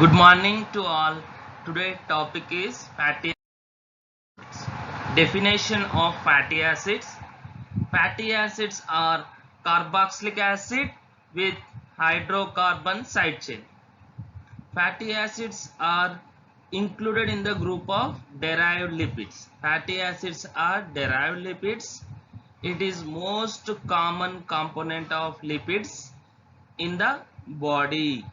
Good morning to all. Today topic is fatty acids. Definition of fatty acids. Fatty acids are carboxylic acid with hydrocarbon side chain. Fatty acids are included in the group of derived lipids. Fatty acids are derived lipids. It is most common component of lipids in the body.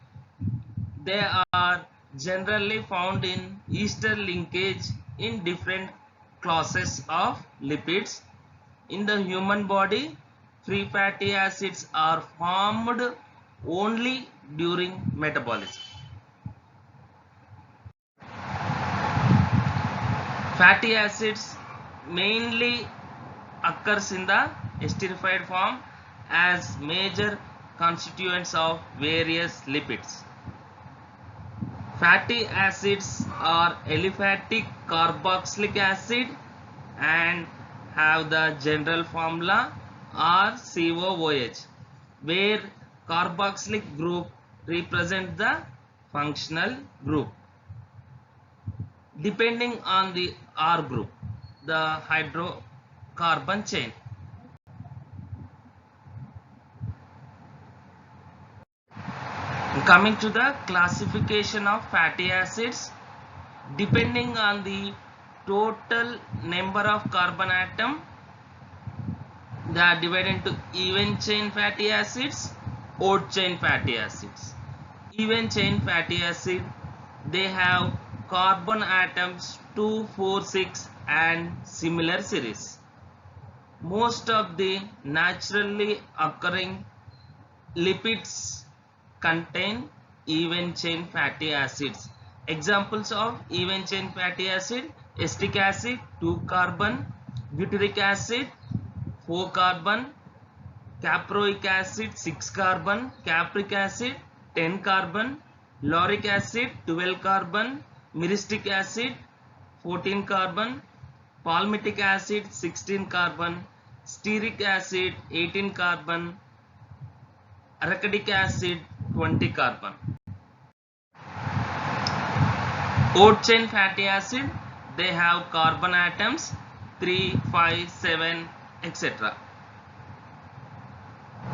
They are generally found in ester linkage in different classes of lipids. In the human body, free fatty acids are formed only during metabolism. Fatty acids mainly occurs in the esterified form as major constituents of various lipids. Fatty acids are aliphatic carboxylic acid and have the general formula RCOOH, where carboxylic group represents the functional group. Depending on the R group, the hydrocarbon chain. Coming to the classification of fatty acids, depending on the total number of carbon atom, they are divided into even chain fatty acids, odd chain fatty acids. Even chain fatty acid, they have carbon atoms 2, 4, 6 and similar series. Most of the naturally occurring lipids contain even chain fatty acids. Examples of even chain fatty acid: acetic acid 2 carbon, butyric acid 4 carbon, caproic acid 6 carbon, capric acid 10 carbon, lauric acid 12 carbon, myristic acid 14 carbon, palmitic acid 16 carbon, stearic acid 18 carbon, arachidic acid 20 carbon. Odd chain fatty acid, they have carbon atoms 3, 5, 7, etc.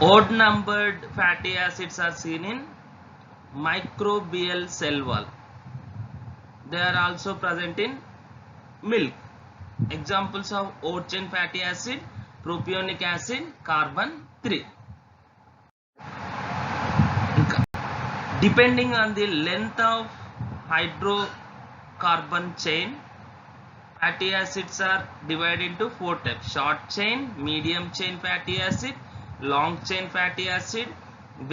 Odd numbered fatty acids are seen in microbial cell wall. They are also present in milk. Examples of odd chain fatty acid: propionic acid, carbon 3. Depending on the length of hydrocarbon chain, fatty acids are divided into 4 types: short chain, medium chain fatty acid, long chain fatty acid,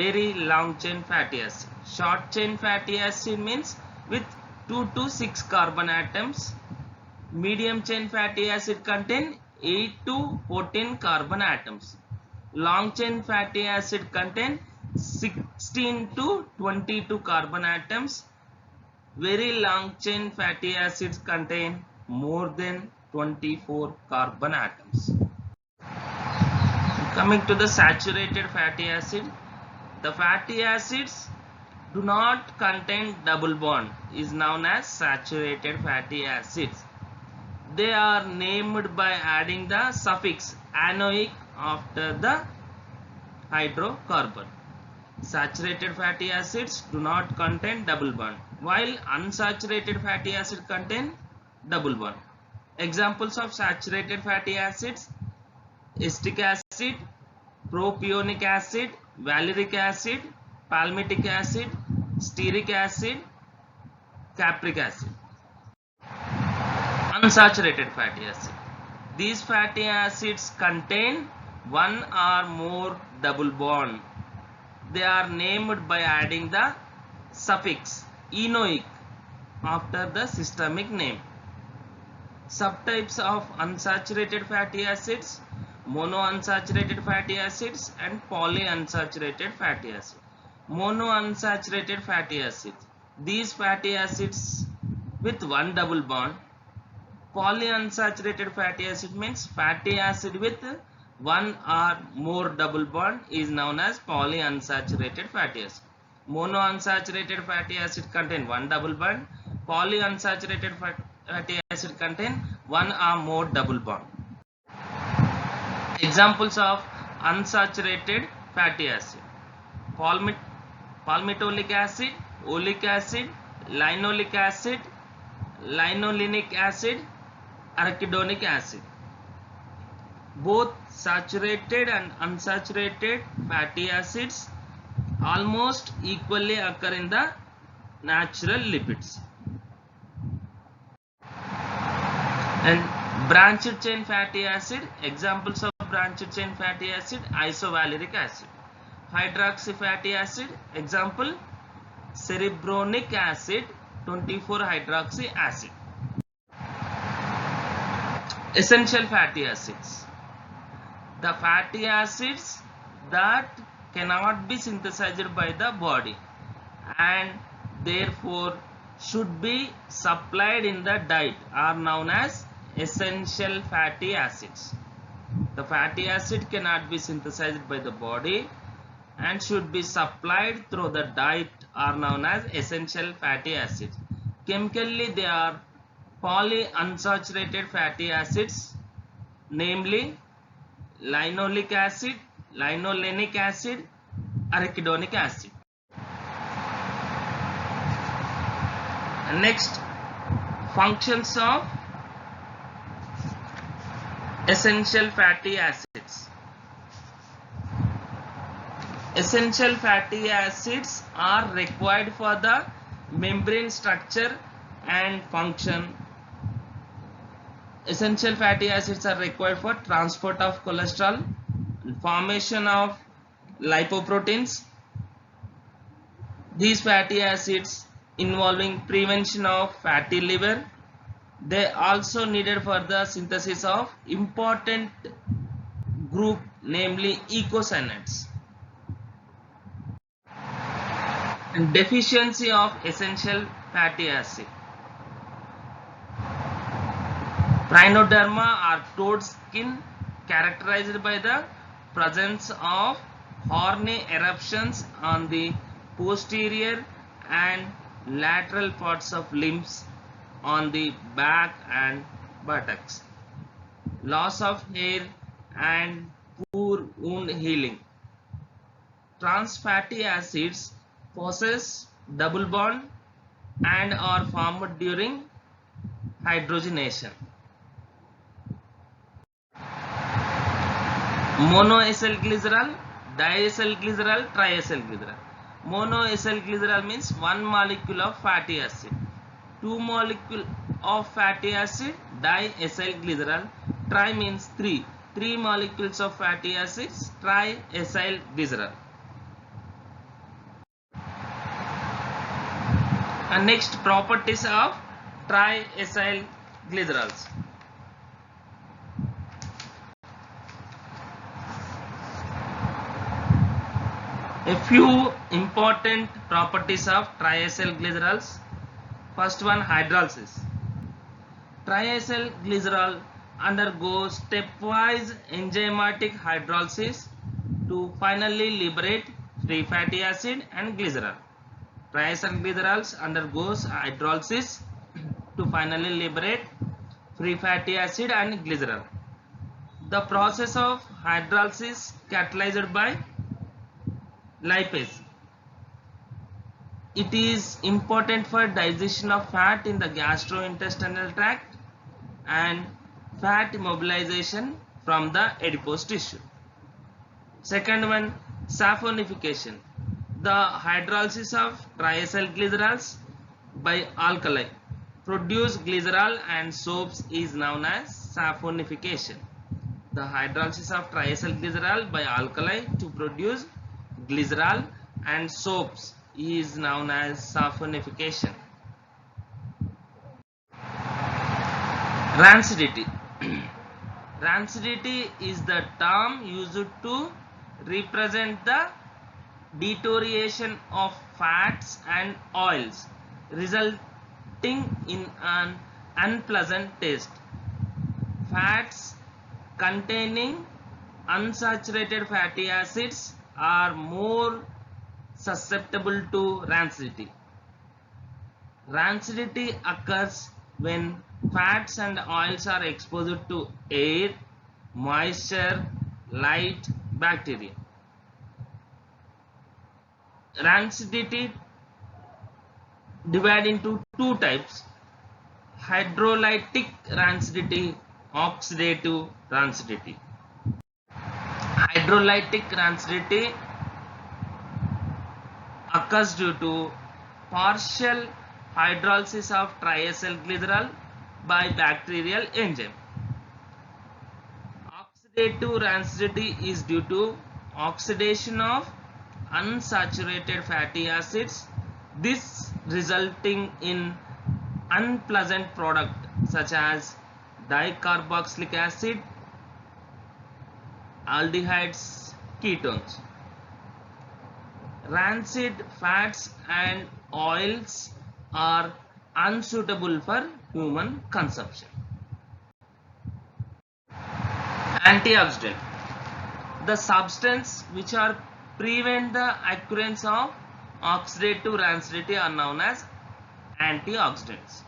very long chain fatty acid. Short chain fatty acid means with 2 to 6 carbon atoms. Medium chain fatty acid contain 8 to 14 carbon atoms. Long chain fatty acid contain 16 to 22 carbon atoms. Very long chain fatty acids contain more than 24 carbon atoms. Coming to the saturated fatty acid, the fatty acids do not contain double bond is known as saturated fatty acids. They are named by adding the suffix anoic after the hydrocarbon. Saturated fatty acids do not contain double bond, while unsaturated fatty acids contain double bond. Examples of saturated fatty acids: acetic acid, propionic acid, valeric acid, palmitic acid, stearic acid, capric acid. Unsaturated fatty acid. These fatty acids contain one or more double bond. They are named by adding the suffix enoic after the systemic name. Subtypes of unsaturated fatty acids: monounsaturated fatty acids and polyunsaturated fatty acids. Monounsaturated fatty acids, these fatty acids with one double bond. Polyunsaturated fatty acid means fatty acid with one or more double bond is known as polyunsaturated fatty acid. Monounsaturated fatty acid contain one double bond. Polyunsaturated fatty acid contain one or more double bond. Examples of unsaturated fatty acid: palmitoleic acid, oleic acid, linoleic acid, linolenic acid, arachidonic acid. Both saturated and unsaturated fatty acids almost equally occur in the natural lipids. And branched chain fatty acid, examples of branched chain fatty acid: isovaleric acid. Hydroxy fatty acid, example cerebronic acid, 24-hydroxy acid. Essential fatty acids: the fatty acids that cannot be synthesized by the body and therefore should be supplied in the diet are known as essential fatty acids. The fatty acid cannot be synthesized by the body and should be supplied through the diet are known as essential fatty acids. Chemically, they are polyunsaturated fatty acids, namely linoleic acid, linolenic acid, arachidonic acid. Next, functions of essential fatty acids. Essential fatty acids are required for the membrane structure and function. Essential fatty acids are required for transport of cholesterol, formation of lipoproteins. These fatty acids involving prevention of fatty liver. They also needed for the synthesis of important group, namely eicosanoids. And deficiency of essential fatty acid. Rhinoderma or toad skin characterized by the presence of horny eruptions on the posterior and lateral parts of limbs on the back and buttocks. Loss of hair and poor wound healing. Trans fatty acids possess double bond and are formed during hydrogenation. Monoacyl glycerol, diacyl glycerol, triacyl glycerol. Monoacyl glycerol means one molecule of fatty acid. Two molecule of fatty acid, diacyl glycerol. Tri means three. Three molecules of fatty acids, triacyl glycerol. And next, properties of triacyl glycerols. A few important properties of triacyl glycerols. First one, hydrolysis. Triacyl glycerol undergoes stepwise enzymatic hydrolysis to finally liberate free fatty acid and glycerol. Triacyl glycerols undergoes hydrolysis to finally liberate free fatty acid and glycerol. The process of hydrolysis catalyzed by lipase. It is important for digestion of fat in the gastrointestinal tract and fat mobilization from the adipose tissue. Second one, saponification. The hydrolysis of triacyl glycerols by alkali produce glycerol and soaps is known as saponification. The hydrolysis of triacyl glycerol by alkali to produce glycerol and soaps is known as saponification. Rancidity. Rancidity is the term used to represent the deterioration of fats and oils resulting in an unpleasant taste. Fats containing unsaturated fatty acids are more susceptible to rancidity. Rancidity occurs when fats and oils are exposed to air, moisture, light, bacteria. Rancidity divided into two types: hydrolytic rancidity, oxidative rancidity. Hydrolytic rancidity occurs due to partial hydrolysis of triacylglycerol by bacterial enzyme. Oxidative rancidity is due to oxidation of unsaturated fatty acids, this resulting in unpleasant product such as dicarboxylic acid, aldehydes, ketones. Rancid fats and oils are unsuitable for human consumption. Antioxidant. The substance which are prevent the occurrence of oxidative rancidity are known as antioxidants.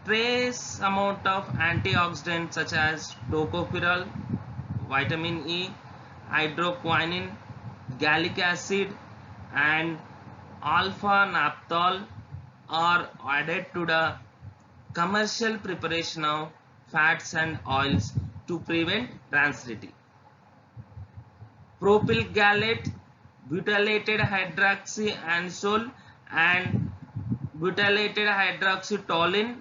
Trace amount of antioxidants such as tocopherol, vitamin E, hydroquinone, gallic acid and alpha naphthol are added to the commercial preparation of fats and oils to prevent rancidity. Propyl gallate, butylated hydroxyanisole and butylated hydroxytoluene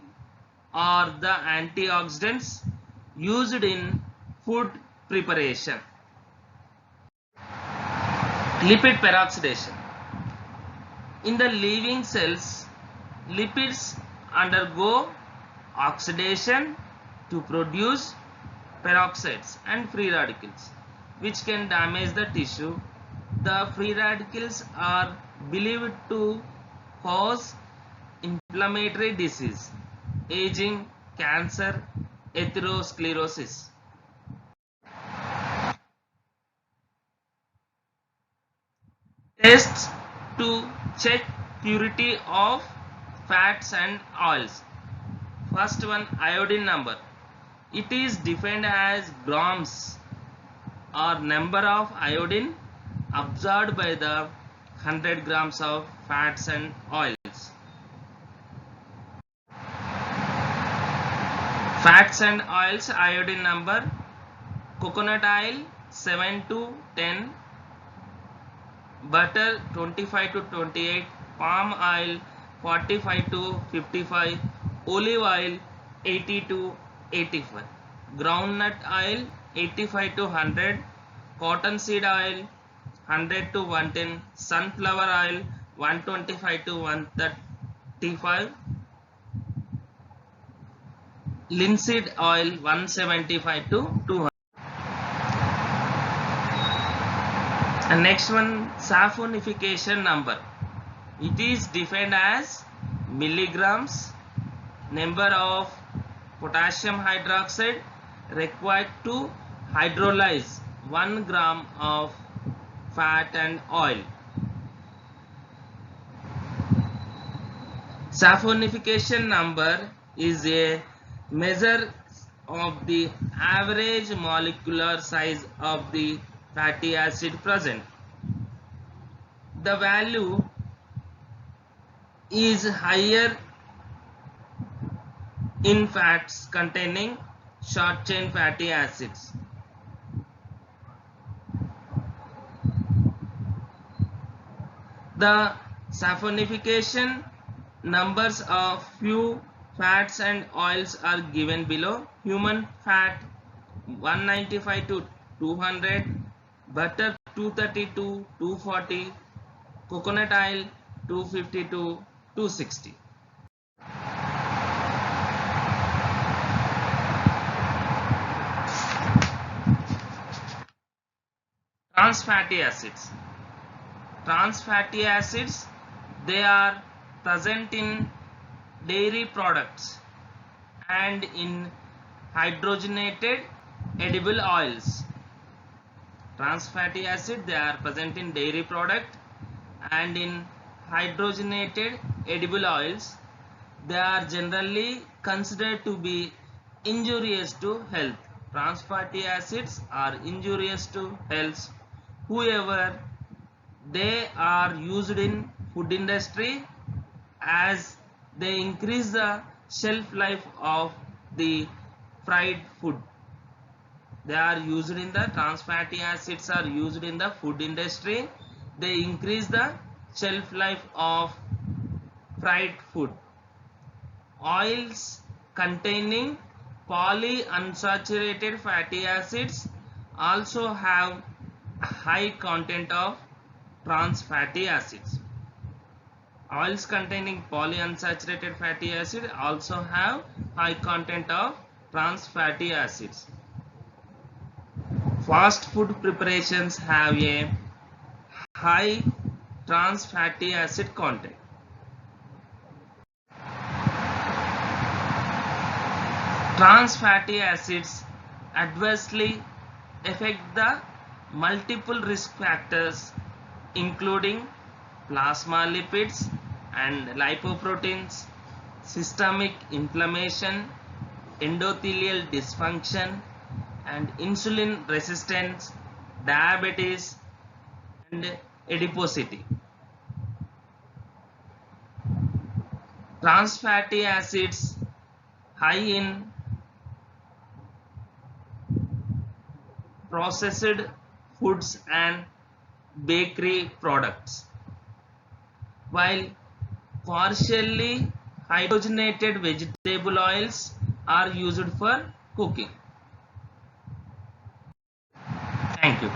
are the antioxidants used in food preparation. Lipid peroxidation. In the living cells, lipids undergo oxidation to produce peroxides and free radicals, which can damage the tissue. The free radicals are believed to cause inflammatory disease, aging, cancer, atherosclerosis. Tests to check purity of fats and oils. First one, iodine number. It is defined as grams or number of iodine absorbed by the 100 grams of fats and oils. Fats and oils iodine number: coconut oil 7 to 10, butter 25 to 28, palm oil 45 to 55, olive oil 80 to 85, groundnut oil 85 to 100, cottonseed oil 100 to 110, sunflower oil 125 to 135, linseed oil 175 to 200. And next one, saponification number. It is defined as milligrams, number of potassium hydroxide required to hydrolyze 1 gram of fat and oil. Saponification number is a measure of the average molecular size of the fatty acid present. The value is higher in fats containing short chain fatty acids. The saponification numbers of few fats and oils are given below. Human fat 195 to 200, butter 230 to 240, coconut oil 250 to 260. Trans fatty acids. Trans fatty acids, they are present in dairy products and in hydrogenated edible oils. Trans fatty acid, they are present in dairy product and in hydrogenated edible oils, they are generally considered to be injurious to health. Trans fatty acids are injurious to health. However, they are used in food industry as they increase the shelf life of the fried food. They are used in the trans fatty acids are used in the food industry. They increase the shelf life of fried food. Oils containing polyunsaturated fatty acids also have high content of trans fatty acids. Oils containing polyunsaturated fatty acid also have high content of trans fatty acids. Fast food preparations have a high trans fatty acid content. Trans fatty acids adversely affect the multiple risk factors including plasma lipids and lipoproteins, systemic inflammation, endothelial dysfunction, and insulin resistance, diabetes, and adiposity. Trans fatty acids high in processed foods and bakery products, while partially hydrogenated vegetable oils are used for cooking. Thank you.